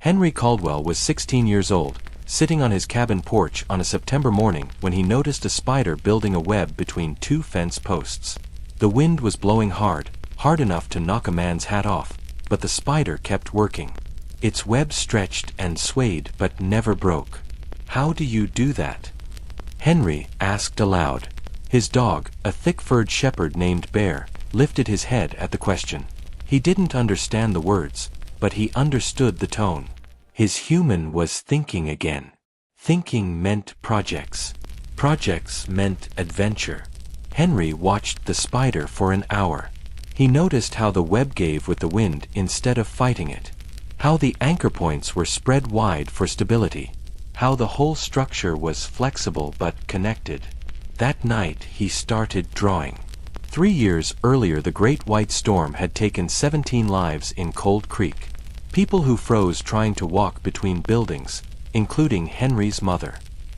Henry Caldwell was 16 years old, sitting on his cabin porch on a September morning when he noticed a spider building a web between two fence posts. The wind was blowing hard enough to knock a man's hat off, but the spider kept working. Its web stretched and swayed but never broke. "How do you do that?" Henry asked aloud. His dog, a thick-furred shepherd named Bear, lifted his head at the question. He didn't understand the words, but he understood the tone. His human was thinking again. Thinking meant projects. Projects meant adventure. Henry watched the spider for an hour. He noticed how the web gave with the wind instead of fighting it. How the anchor points were spread wide for stability. How the whole structure was flexible but connected. That night he started drawing. 3 years earlier the Great White Storm had taken 17 lives in Cold Creek. People who froze trying to walk between buildings, including Henry's mother.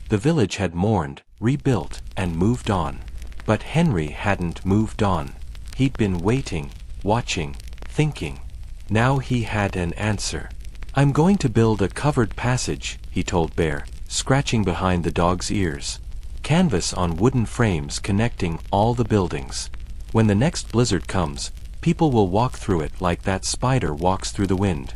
The village had mourned, rebuilt, and moved on. But Henry hadn't moved on. He'd been waiting, watching, thinking. Now he had an answer. "I'm going to build a covered passage," he told Bear, scratching behind the dog's ears. "Canvas on wooden frames connecting all the buildings. When the next blizzard comes, people will walk through it like that spider walks through the wind."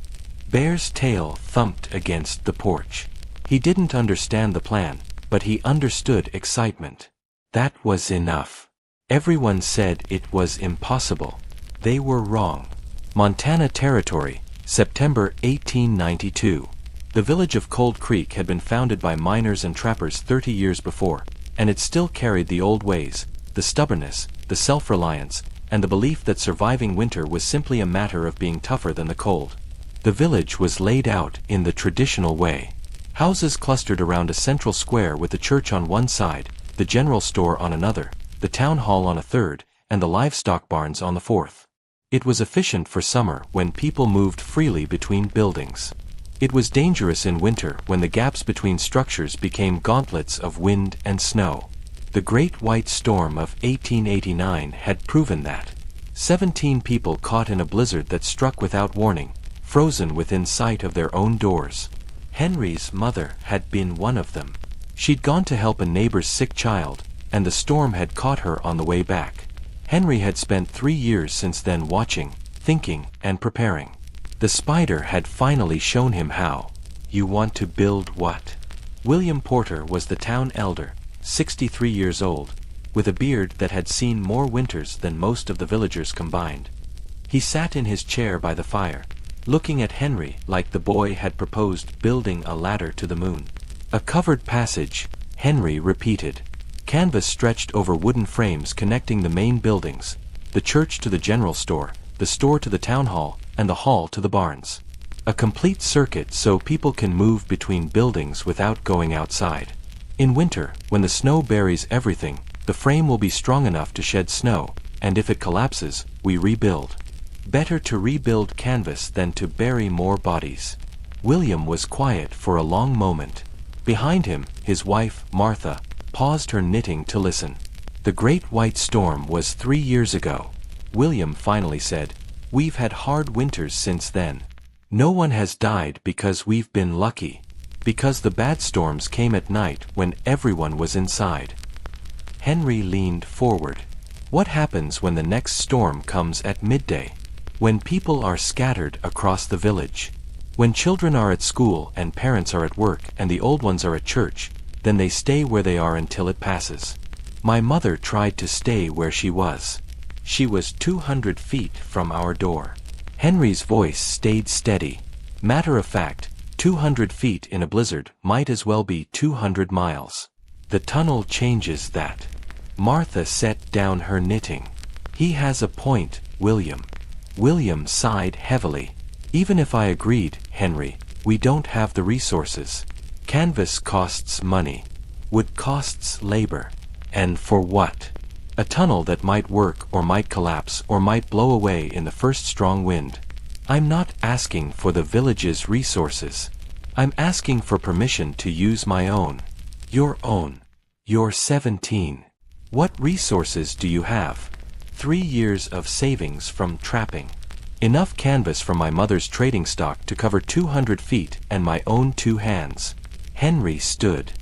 Bear's tail thumped against the porch. He didn't understand the plan, but he understood excitement. That was enough. Everyone said it was impossible. They were wrong. Montana Territory, September 1892. The village of Cold Creek had been founded by miners and trappers 30 years before, and it still carried the old ways, the stubbornness, the self-reliance, and the belief that surviving winter was simply a matter of being tougher than the cold. The village was laid out in the traditional way. Houses clustered around a central square with the church on one side, the general store on another, the town hall on a third, and the livestock barns on the fourth. It was efficient for summer when people moved freely between buildings. It was dangerous in winter when the gaps between structures became gauntlets of wind and snow. The Great White Storm of 1889 had proven that. 17 people caught in a blizzard that struck without warning, frozen within sight of their own doors. Henry's mother had been one of them. She'd gone to help a neighbor's sick child, and the storm had caught her on the way back. Henry had spent 3 years since then watching, thinking, and preparing. The spider had finally shown him how. "You want to build what?" William Porter was the town elder, 63 years old, with a beard that had seen more winters than most of the villagers combined. He sat in his chair by the fire, looking at Henry like the boy had proposed building a ladder to the moon. "A covered passage," Henry repeated. Canvas stretched over wooden frames connecting the main buildings, the church to the general store, the store to the town hall, and the hall to the barns. A complete circuit so people can move between buildings without going outside. In winter, when the snow buries everything, the frame will be strong enough to shed snow, and if it collapses, we rebuild. Better to rebuild canvas than to bury more bodies. William was quiet for a long moment. Behind him, his wife, Martha, paused her knitting to listen. "The Great White Storm was 3 years ago," William finally said. "We've had hard winters since then. No one has died because we've been lucky. Because the bad storms came at night when everyone was inside." Henry leaned forward. "What happens when the next storm comes at midday? When people are scattered across the village? When children are at school and parents are at work and the old ones are at church, then they stay where they are until it passes. My mother tried to stay where she was. She was 200 feet from our door." Henry's voice stayed steady. Matter of fact, 200 feet in a blizzard might as well be 200 miles. "The tunnel changes that." Martha set down her knitting. "He has a point, William." William sighed heavily. "Even if I agreed, Henry, we don't have the resources. Canvas costs money. Wood costs labor. And for what? A tunnel that might work or might collapse or might blow away in the first strong wind. I'm not asking for the village's resources. I'm asking for permission to use my own. Your own. You're 17. What resources do you have? 3 years of savings from trapping. Enough canvas from my mother's trading stock to cover 200 feet and my own 2 hands. Henry stood.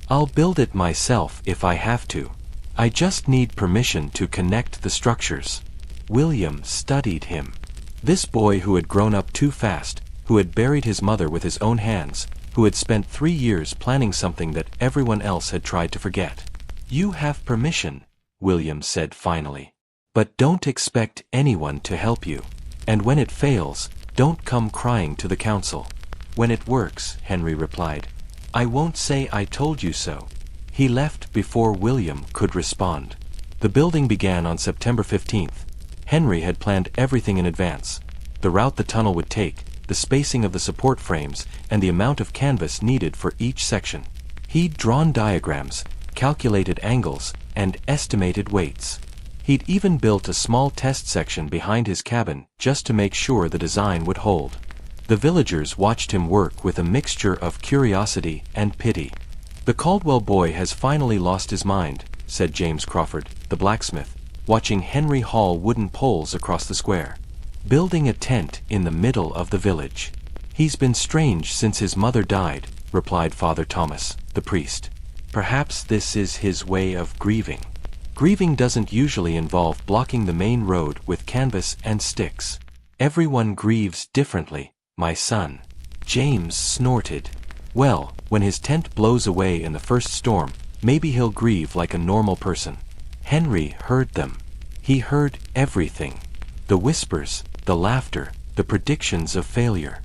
I'll build it myself if I have to. I just need permission to connect the structures. William studied him. This boy who had grown up too fast, who had buried his mother with his own hands, who had spent 3 years planning something that everyone else had tried to forget. You have permission, William said finally. But don't expect anyone to help you. And when it fails, don't come crying to the council. When it works, Henry replied, I won't say I told you so. He left before William could respond. The building began on September 15th. Henry had planned everything in advance. The route the tunnel would take, the spacing of the support frames, and the amount of canvas needed for each section. He'd drawn diagrams, calculated angles, and estimated weights. He'd even built a small test section behind his cabin just to make sure the design would hold. The villagers watched him work with a mixture of curiosity and pity. The Caldwell boy has finally lost his mind, said James Crawford, the blacksmith, watching Henry haul wooden poles across the square. Building a tent in the middle of the village. He's been strange since his mother died, replied Father Thomas, the priest. Perhaps this is his way of grieving. Grieving doesn't usually involve blocking the main road with canvas and sticks. Everyone grieves differently, my son. James snorted. Well, when his tent blows away in the first storm, maybe he'll grieve like a normal person. Henry heard them. He heard everything. The whispers, the laughter, the predictions of failure.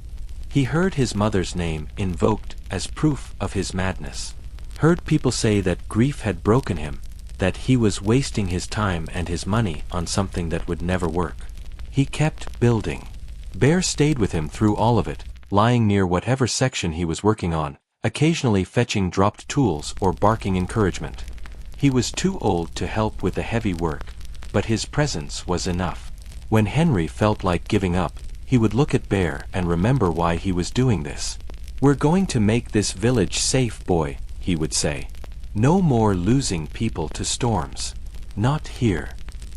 He heard his mother's name invoked as proof of his madness. Heard people say that grief had broken him, that he was wasting his time and his money on something that would never work. He kept building. Bear stayed with him through all of it, lying near whatever section he was working on, occasionally fetching dropped tools or barking encouragement. He was too old to help with the heavy work, but his presence was enough. When Henry felt like giving up, he would look at Bear and remember why he was doing this. We're going to make this village safe, boy, he would say. No more losing people to storms. Not here.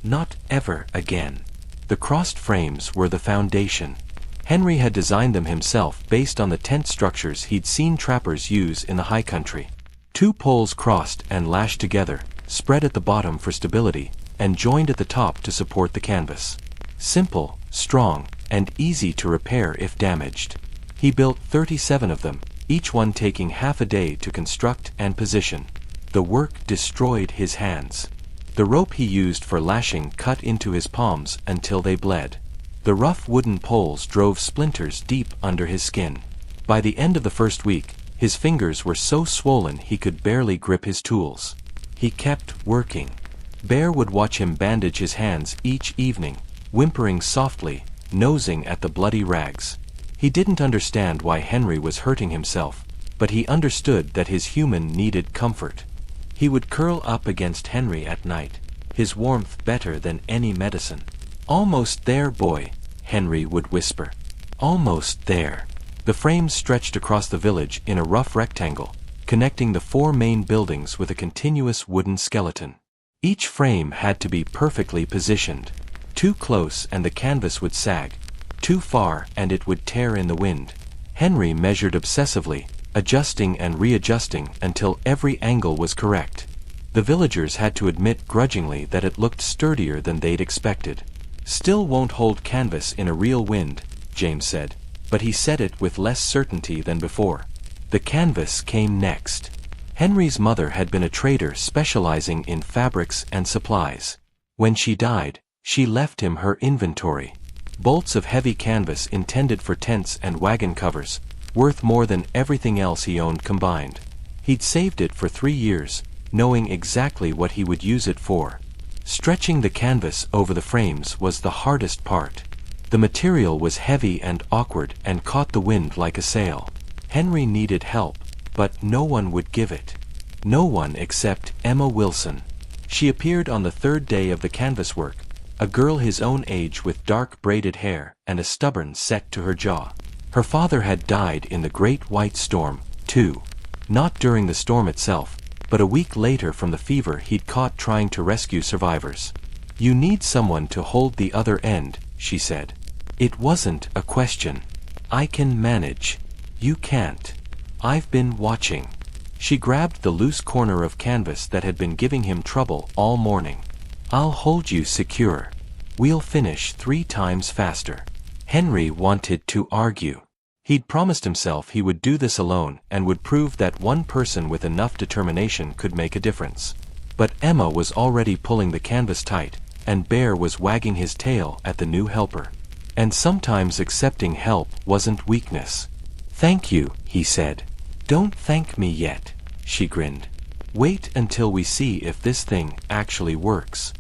Not ever again. The crossed frames were the foundation. Henry had designed them himself based on the tent structures he'd seen trappers use in the high country. 2 poles crossed and lashed together, spread at the bottom for stability, and joined at the top to support the canvas. Simple, strong, and easy to repair if damaged. He built 37 of them, each one taking half a day to construct and position. The work destroyed his hands. The rope he used for lashing cut into his palms until they bled. The rough wooden poles drove splinters deep under his skin. By the end of the first week, his fingers were so swollen he could barely grip his tools. He kept working. Bear would watch him bandage his hands each evening, whimpering softly, nosing at the bloody rags. He didn't understand why Henry was hurting himself, but he understood that his human needed comfort. He would curl up against Henry at night, his warmth better than any medicine. Almost there, boy, Henry would whisper. Almost there. The frames stretched across the village in a rough rectangle, connecting the 4 main buildings with a continuous wooden skeleton. Each frame had to be perfectly positioned. Too close and the canvas would sag. Too far and it would tear in the wind. Henry measured obsessively, adjusting and readjusting until every angle was correct. The villagers had to admit grudgingly that it looked sturdier than they'd expected. Still won't hold canvas in a real wind, James said, but he said it with less certainty than before. The canvas came next. Henry's mother had been a trader specializing in fabrics and supplies. When she died, she left him her inventory. Bolts of heavy canvas intended for tents and wagon covers, worth more than everything else he owned combined. He'd saved it for 3 years, knowing exactly what he would use it for. Stretching the canvas over the frames was the hardest part. The material was heavy and awkward and caught the wind like a sail. Henry needed help, but no one would give it. No one except Emma Wilson. She appeared on the 3rd day of the canvas work, a girl his own age with dark braided hair and a stubborn set to her jaw. Her father had died in the Great White Storm, too. Not during the storm itself, but a week later from the fever he'd caught trying to rescue survivors. You need someone to hold the other end, she said. It wasn't a question. I can manage. You can't. I've been watching. She grabbed the loose corner of canvas that had been giving him trouble all morning. I'll hold you secure. We'll finish 3 times faster. Henry wanted to argue. He'd promised himself he would do this alone and would prove that one person with enough determination could make a difference. But Emma was already pulling the canvas tight, and Bear was wagging his tail at the new helper. And sometimes accepting help wasn't weakness. Thank you, he said. Don't thank me yet, she grinned. Wait until we see if this thing actually works.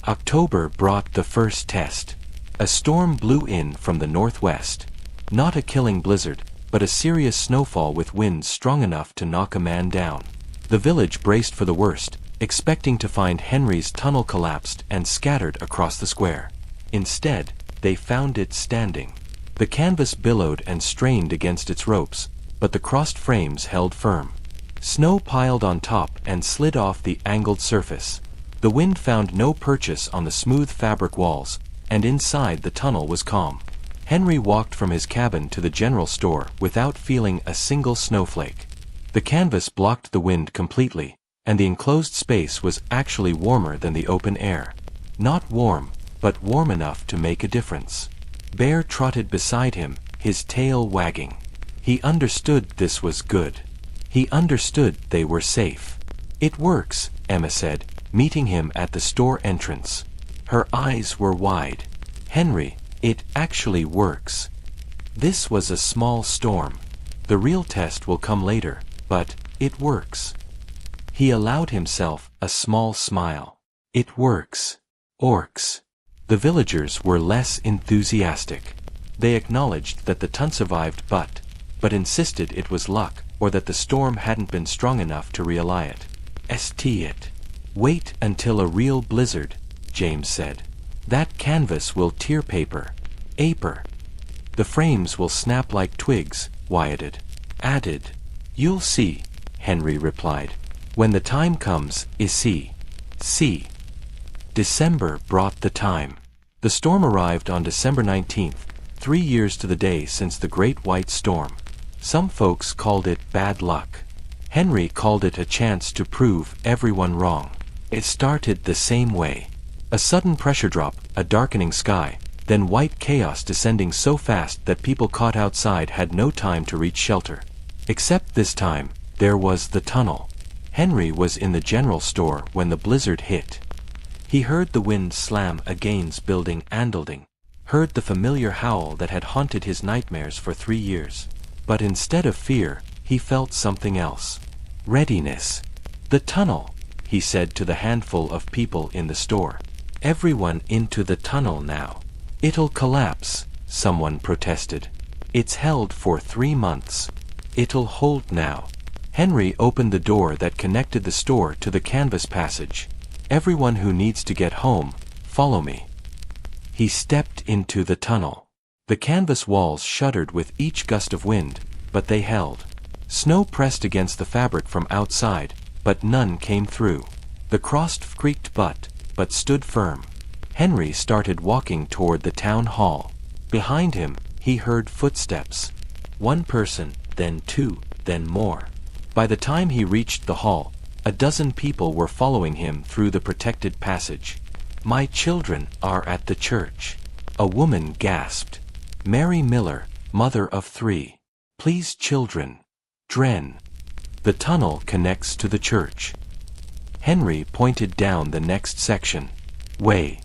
October brought the first test. A storm blew in from the northwest. Not a killing blizzard, but a serious snowfall with winds strong enough to knock a man down. The village braced for the worst, expecting to find Henry's tunnel collapsed and scattered across the square. Instead, they found it standing. The canvas billowed and strained against its ropes, but the crossed frames held firm. Snow piled on top and slid off the angled surface. The wind found no purchase on the smooth fabric walls, and inside the tunnel was calm. Henry walked from his cabin to the general store without feeling a single snowflake. The canvas blocked the wind completely, and the enclosed space was actually warmer than the open air. Not warm, but warm enough to make a difference. Bear trotted beside him, his tail wagging. He understood this was good. He understood they were safe. It works, Emma said, meeting him at the store entrance. Her eyes were wide. Henry, it actually works. This was a small storm. The real test will come later, but it works. He allowed himself a small smile. It works. Orcs. The villagers were less enthusiastic. They acknowledged that the ton survived but insisted it was luck, or that the storm hadn't been strong enough to rely it. It. Wait until a real blizzard, James said. That canvas will tear paper. Aper. The frames will snap like twigs, Wyatt added. You'll see, Henry replied. When the time comes, see. December brought the time. The storm arrived on December 19th, 3 years to the day since the Great White Storm. Some folks called it bad luck. Henry called it a chance to prove everyone wrong. It started the same way. A sudden pressure drop, a darkening sky, then white chaos descending so fast that people caught outside had no time to reach shelter. Except this time, there was the tunnel. Henry was in the general store when the blizzard hit. He heard the wind slam against building Andelding, heard the familiar howl that had haunted his nightmares for 3 years. But instead of fear, he felt something else. Readiness. The tunnel, he said to the handful of people in the store. Everyone into the tunnel now. It'll collapse, someone protested. It's held for 3 months. It'll hold now. Henry opened the door that connected the store to the canvas passage. Everyone who needs to get home, follow me. He stepped into the tunnel. The canvas walls shuddered with each gust of wind, but they held. Snow pressed against the fabric from outside, but none came through. The crossed creaked but stood firm. Henry started walking toward the town hall. Behind him, he heard footsteps. 1 person, then 2, then more. By the time he reached the hall, a dozen people were following him through the protected passage. My children are at the church. A woman gasped. Mary Miller, mother of 3. Please children. Dren. The tunnel connects to the church. Henry pointed down the next section. Way.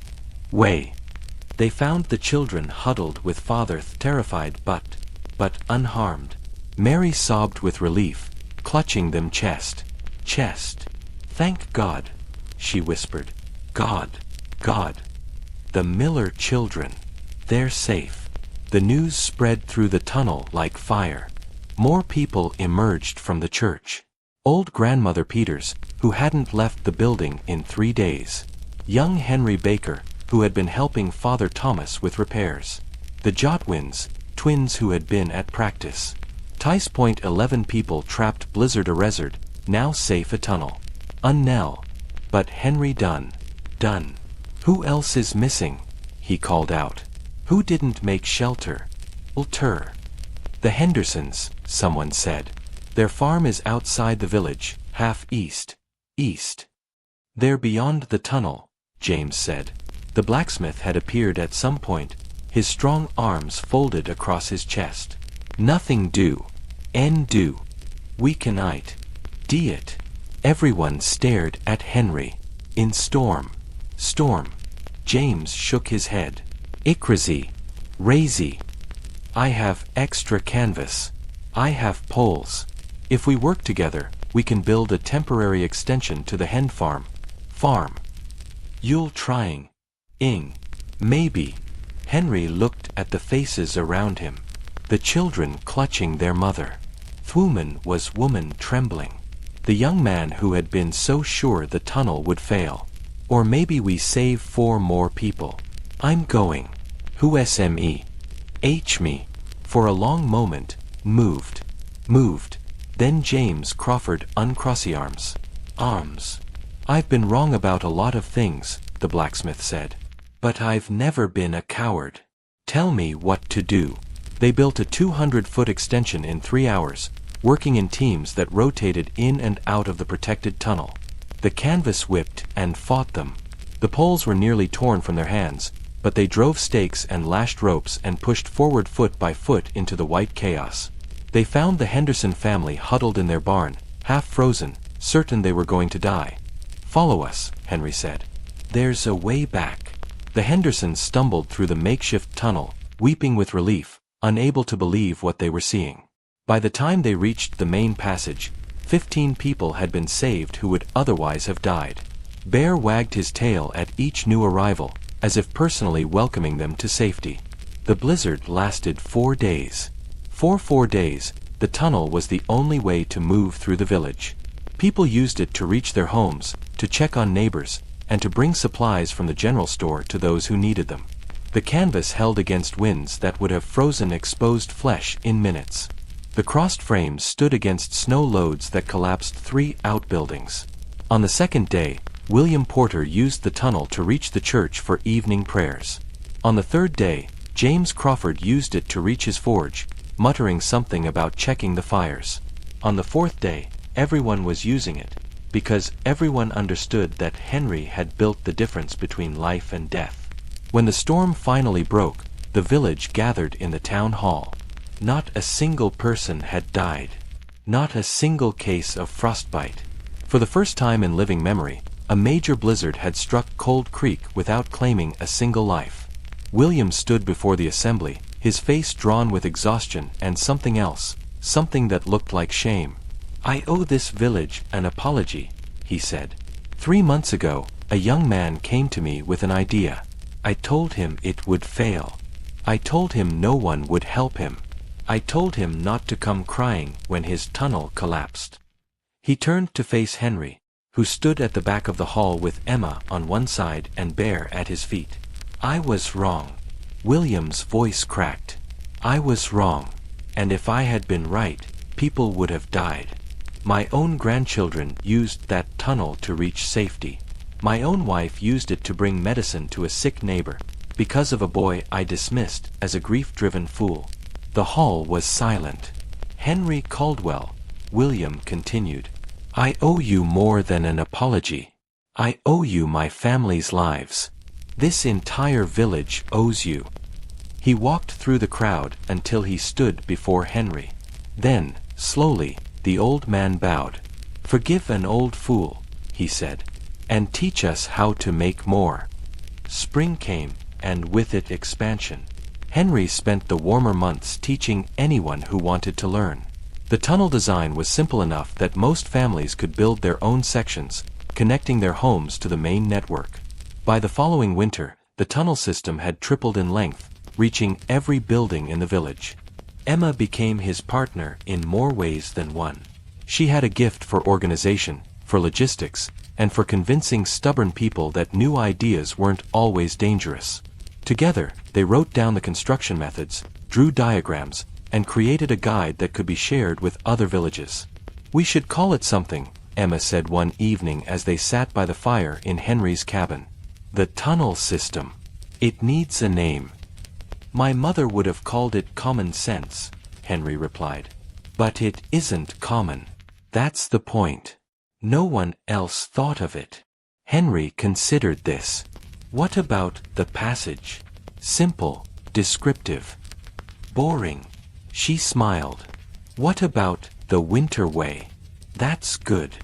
They found the children huddled with father terrified but unharmed. Mary sobbed with relief, clutching them chest. Thank God, she whispered. God. The Miller children. They're safe. The news spread through the tunnel like fire. More people emerged from the church. Old Grandmother Peters, who hadn't left the building in 3 days. Young Henry Baker, who had been helping Father Thomas with repairs. The Jotwins, twins who had been at practice. Tice Point 11 people trapped blizzard arresard, now safe a tunnel. Unnell. But Henry Dunn. Who else is missing? He called out. Who didn't make shelter? Shelter. The Hendersons, someone said. Their farm is outside the village, half east. East. They're beyond the tunnel, James said. The blacksmith had appeared at some point, his strong arms folded across his chest. Nothing do. Do. We can it. It. Everyone stared at Henry. In storm. James shook his head. Crazy. Razy. I have extra canvas. I have poles. If we work together, we can build a temporary extension to the hen farm. You'll trying. Maybe. Henry looked at the faces around him. The children clutching their mother. Woman was woman trembling. The young man who had been so sure the tunnel would fail. Or maybe we save 4 more people. I'm going. Who sme? Me. For a long moment, moved. Then James Crawford uncrossy arms. I've been wrong about a lot of things, the blacksmith said. But I've never been a coward. Tell me what to do. They built a 200-foot extension in 3 hours, working in teams that rotated in and out of the protected tunnel. The canvas whipped and fought them. The poles were nearly torn from their hands, but they drove stakes and lashed ropes and pushed forward foot by foot into the white chaos. They found the Henderson family huddled in their barn, half frozen, certain they were going to die. Follow us, Henry said. There's a way back. The Hendersons stumbled through the makeshift tunnel, weeping with relief, unable to believe what they were seeing. By the time they reached the main passage, 15 people had been saved who would otherwise have died. Bear wagged his tail at each new arrival, as if personally welcoming them to safety. The blizzard lasted 4 days. For 4 days, the tunnel was the only way to move through the village. People used it to reach their homes, to check on neighbors, and to bring supplies from the general store to those who needed them. The canvas held against winds that would have frozen exposed flesh in minutes. The crossed frames stood against snow loads that collapsed 3 outbuildings. On the second day, William Porter used the tunnel to reach the church for evening prayers. On the third day, James Crawford used it to reach his forge, muttering something about checking the fires. On the fourth day, everyone was using it, because everyone understood that Henry had built the difference between life and death. When the storm finally broke, the village gathered in the town hall. Not a single person had died. Not a single case of frostbite. For the first time in living memory, a major blizzard had struck Cold Creek without claiming a single life. William stood before the assembly, his face drawn with exhaustion and something else, something that looked like shame. I owe this village an apology, he said. 3 months ago, a young man came to me with an idea. I told him it would fail. I told him no one would help him. I told him not to come crying when his tunnel collapsed. He turned to face Henry, who stood at the back of the hall with Emma on one side and Bear at his feet. I was wrong. William's voice cracked. I was wrong. And if I had been right, people would have died. My own grandchildren used that tunnel to reach safety. My own wife used it to bring medicine to a sick neighbor, because of a boy I dismissed as a grief-driven fool. The hall was silent. Henry Caldwell, William continued. I owe you more than an apology. I owe you my family's lives. This entire village owes you. He walked through the crowd until he stood before Henry. Then, slowly, the old man bowed. Forgive an old fool, he said, and teach us how to make more. Spring came, and with it expansion. Henry spent the warmer months teaching anyone who wanted to learn. The tunnel design was simple enough that most families could build their own sections, connecting their homes to the main network. By the following winter, the tunnel system had tripled in length, reaching every building in the village. Emma became his partner in more ways than one. She had a gift for organization, for logistics, and for convincing stubborn people that new ideas weren't always dangerous. Together, they wrote down the construction methods, drew diagrams, and created a guide that could be shared with other villages. We should call it something, Emma said one evening as they sat by the fire in Henry's cabin. The tunnel system. It needs a name. My mother would have called it common sense, Henry replied. But it isn't common. That's the point. No one else thought of it. Henry considered this. What about the passage? Simple, descriptive. Boring. She smiled. What about the winter way? That's good.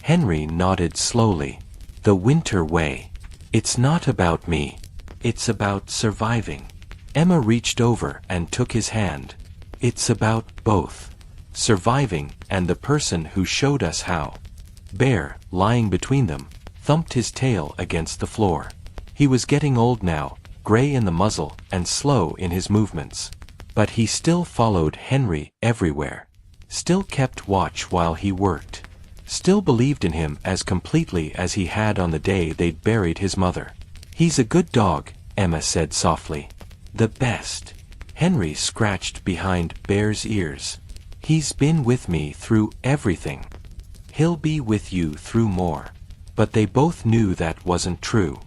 Henry nodded slowly. The winter way. It's not about me. It's about surviving. Emma reached over and took his hand. It's about both. Surviving and the person who showed us how. Bear, lying between them, thumped his tail against the floor. He was getting old now, gray in the muzzle and slow in his movements. But he still followed Henry everywhere. Still kept watch while he worked. Still believed in him as completely as he had on the day they'd buried his mother. He's a good dog, Emma said softly. The best. Henry scratched behind Bear's ears. He's been with me through everything. He'll be with you through more. But they both knew that wasn't true.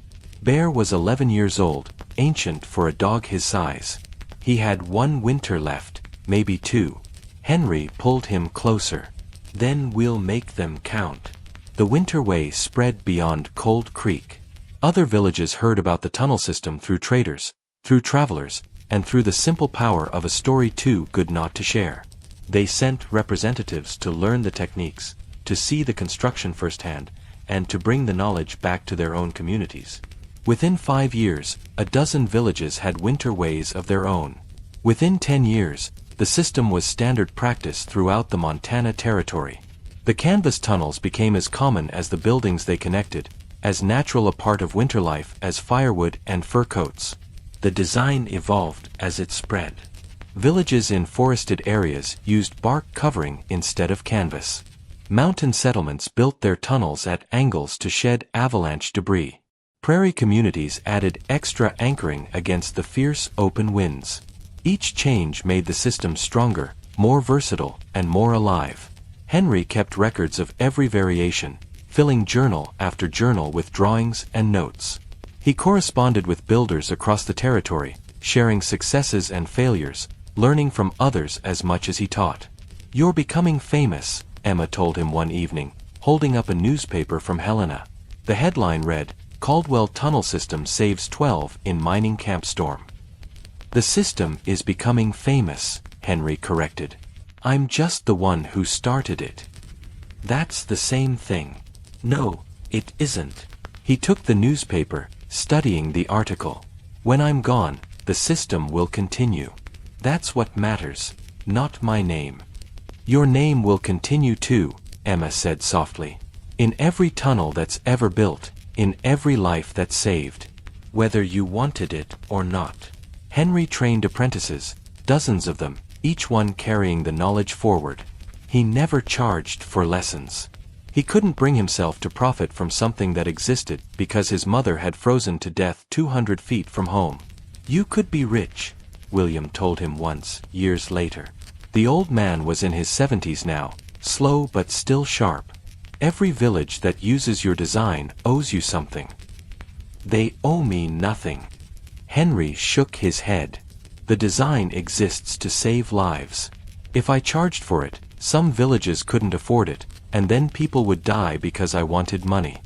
Bear was 11 years old, ancient for a dog his size. He had one winter left, maybe two. Henry pulled him closer. Then we'll make them count. The winter way spread beyond Cold Creek. Other villages heard about the tunnel system through traders, through travelers, and through the simple power of a story too good not to share. They sent representatives to learn the techniques, to see the construction firsthand, and to bring the knowledge back to their own communities. Within 5 years, a dozen villages had winter ways of their own. Within 10 years, the system was standard practice throughout the Montana Territory. The canvas tunnels became as common as the buildings they connected, as natural a part of winter life as firewood and fur coats. The design evolved as it spread. Villages in forested areas used bark covering instead of canvas. Mountain settlements built their tunnels at angles to shed avalanche debris. Prairie communities added extra anchoring against the fierce open winds. Each change made the system stronger, more versatile, and more alive. Henry kept records of every variation, filling journal after journal with drawings and notes. He corresponded with builders across the territory, sharing successes and failures, learning from others as much as he taught. You're becoming famous, Emma told him one evening, holding up a newspaper from Helena. The headline read, Caldwell Tunnel System Saves 12 in Mining Camp Storm. The system is becoming famous, Henry corrected. I'm just the one who started it. That's the same thing. No, it isn't. He took the newspaper, studying the article. When I'm gone, the system will continue. That's what matters, not my name. Your name will continue too, Emma said softly. In every tunnel that's ever built, in every life that's saved. Whether you wanted it or not. Henry trained apprentices, dozens of them, each one carrying the knowledge forward. He never charged for lessons. He couldn't bring himself to profit from something that existed because his mother had frozen to death 200 feet from home. You could be rich, William told him once, years later. The old man was in his 70s now, slow but still sharp. Every village that uses your design owes you something. They owe me nothing. Henry shook his head. The design exists to save lives. If I charged for it, some villages couldn't afford it, and then people would die because I wanted money.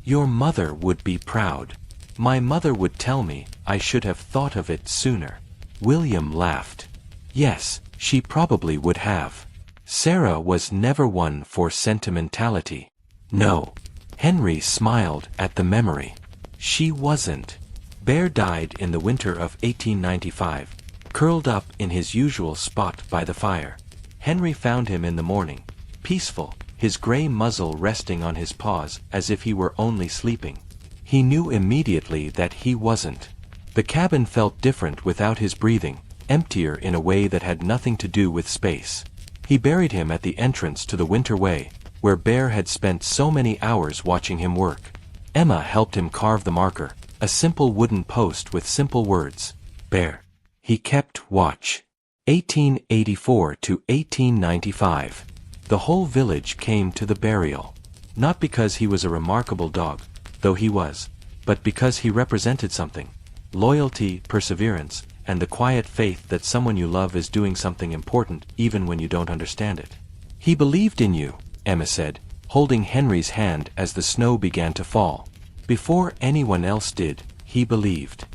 Your mother would be proud. My mother would tell me I should have thought of it sooner. William laughed. Yes, she probably would have. Sarah was never one for sentimentality. No. Henry smiled at the memory. She wasn't. Bear died in the winter of 1895, curled up in his usual spot by the fire. Henry found him in the morning, peaceful, his gray muzzle resting on his paws as if he were only sleeping. He knew immediately that he wasn't. The cabin felt different without his breathing, emptier in a way that had nothing to do with space. He buried him at the entrance to the winter way, where Bear had spent so many hours watching him work. Emma helped him carve the marker, a simple wooden post with simple words. Bear. He kept watch. 1884 to 1895. The whole village came to the burial. Not because he was a remarkable dog, though he was, but because he represented something. Loyalty, perseverance, and the quiet faith that someone you love is doing something important even when you don't understand it. He believed in you, Emma said, holding Henry's hand as the snow began to fall. Before anyone else did, he believed.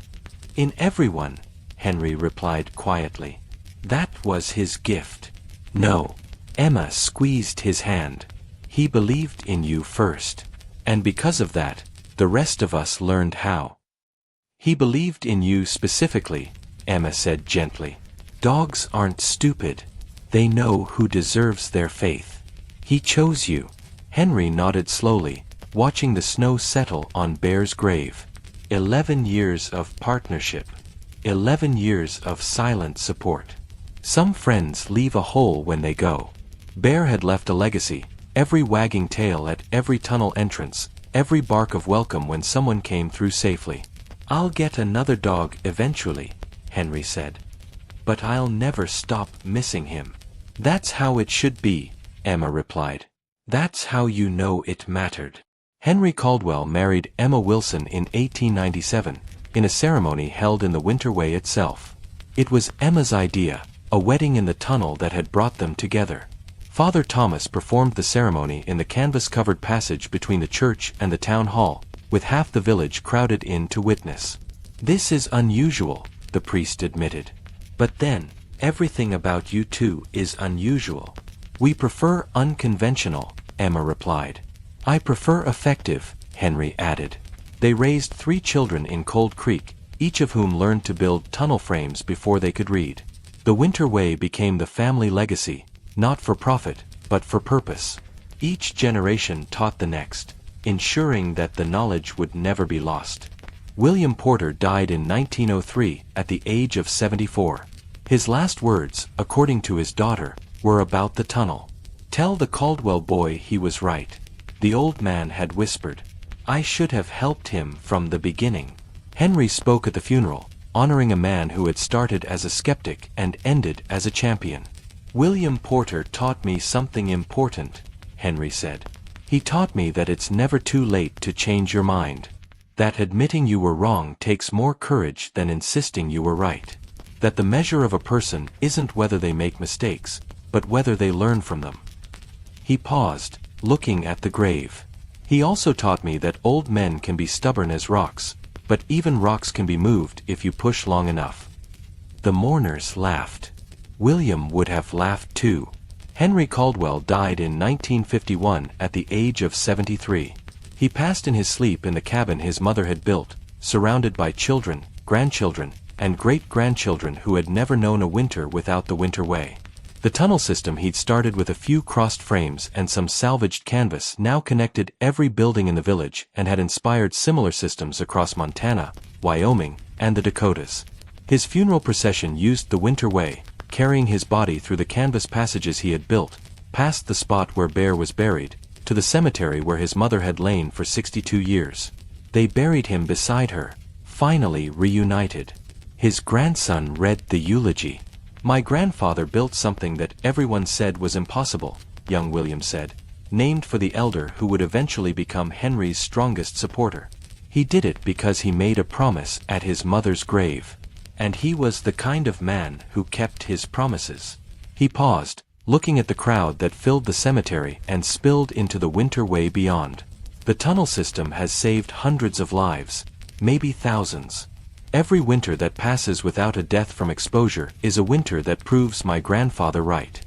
In everyone, Henry replied quietly. That was his gift. No. Emma squeezed his hand. He believed in you first. And because of that, the rest of us learned how. He believed in you specifically, Emma said gently. Dogs aren't stupid. They know who deserves their faith. He chose you. Henry nodded slowly, watching the snow settle on Bear's grave. 11 years of partnership. 11 years of silent support. Some friends leave a hole when they go. Bear had left a legacy, every wagging tail at every tunnel entrance, every bark of welcome when someone came through safely. I'll get another dog eventually, Henry said. But I'll never stop missing him. That's how it should be, Emma replied. That's how you know it mattered. Henry Caldwell married Emma Wilson in 1897, in a ceremony held in the Winter Way itself. It was Emma's idea, a wedding in the tunnel that had brought them together. Father Thomas performed the ceremony in the canvas-covered passage between the church and the town hall, with half the village crowded in to witness. This is unusual, the priest admitted. But then, everything about you two is unusual. We prefer unconventional, Emma replied. I prefer effective, Henry added. They raised 3 children in Cold Creek, each of whom learned to build tunnel frames before they could read. The Winter Way became the family legacy, not for profit, but for purpose. Each generation taught the next, ensuring that the knowledge would never be lost. William Porter died in 1903 at the age of 74. His last words, according to his daughter, were about the tunnel. Tell the Caldwell boy he was right. The old man had whispered. I should have helped him from the beginning. Henry spoke at the funeral, honoring a man who had started as a skeptic and ended as a champion. William Porter taught me something important, Henry said. He taught me that it's never too late to change your mind. That admitting you were wrong takes more courage than insisting you were right. That the measure of a person isn't whether they make mistakes, but whether they learn from them. He paused, looking at the grave. He also taught me that old men can be stubborn as rocks, but even rocks can be moved if you push long enough. The mourners laughed. William would have laughed too. Henry Caldwell died in 1951 at the age of 73. He passed in his sleep in the cabin his mother had built, surrounded by children, grandchildren, and great-grandchildren who had never known a winter without the Winter Way. The tunnel system he'd started with a few crossed frames and some salvaged canvas now connected every building in the village and had inspired similar systems across Montana, Wyoming, and the Dakotas. His funeral procession used the Winter Way, carrying his body through the canvas passages he had built, past the spot where Bear was buried, to the cemetery where his mother had lain for 62 years. They buried him beside her, finally reunited. His grandson read the eulogy. My grandfather built something that everyone said was impossible, young William said, named for the elder who would eventually become Henry's strongest supporter. He did it because he made a promise at his mother's grave. And he was the kind of man who kept his promises. He paused, looking at the crowd that filled the cemetery and spilled into the Winter Way beyond. The tunnel system has saved hundreds of lives, maybe thousands. Every winter that passes without a death from exposure is a winter that proves my grandfather right.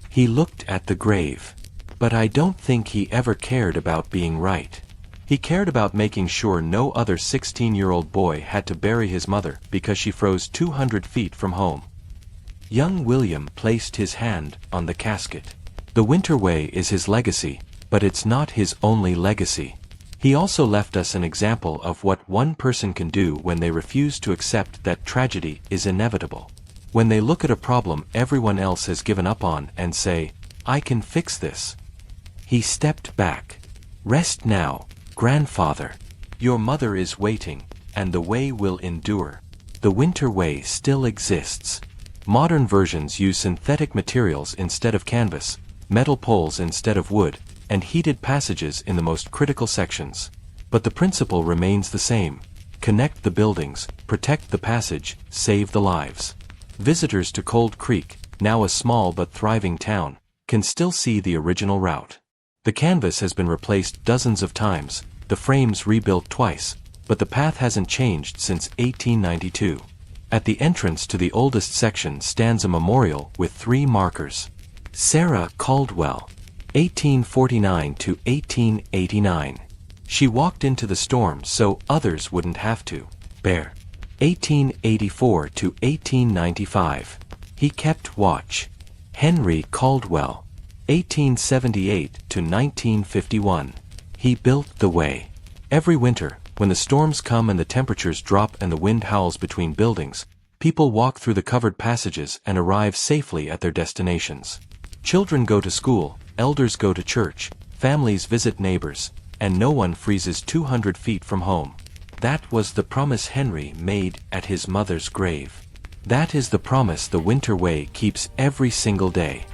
He looked at the grave. But I don't think he ever cared about being right. He cared about making sure no other 16-year-old boy had to bury his mother because she froze 200 feet from home. Young William placed his hand on the casket. The Winter Way is his legacy, but it's not his only legacy. He also left us an example of what one person can do when they refuse to accept that tragedy is inevitable. When they look at a problem everyone else has given up on and say, I can fix this. He stepped back. Rest now, grandfather. Your mother is waiting, and the way will endure. The Winter Way still exists. Modern versions use synthetic materials instead of canvas, metal poles instead of wood, and heated passages in the most critical sections. But the principle remains the same. Connect the buildings, protect the passage, save the lives. Visitors to Cold Creek, now a small but thriving town, can still see the original route. The canvas has been replaced dozens of times, the frames rebuilt twice, but the path hasn't changed since 1892. At the entrance to the oldest section stands a memorial with 3 markers. Sarah Caldwell, 1849 to 1889. She walked into the storm so others wouldn't have to. Bear, 1884 to 1895. He kept watch. Henry Caldwell, 1878 to 1951. He built the way. Every winter, when the storms come and the temperatures drop and the wind howls between buildings, people walk through the covered passages and arrive safely at their destinations. Children go to school, elders go to church, families visit neighbors, and no one freezes 200 feet from home. That was the promise Henry made at his mother's grave. That is the promise the Winter Way keeps every single day.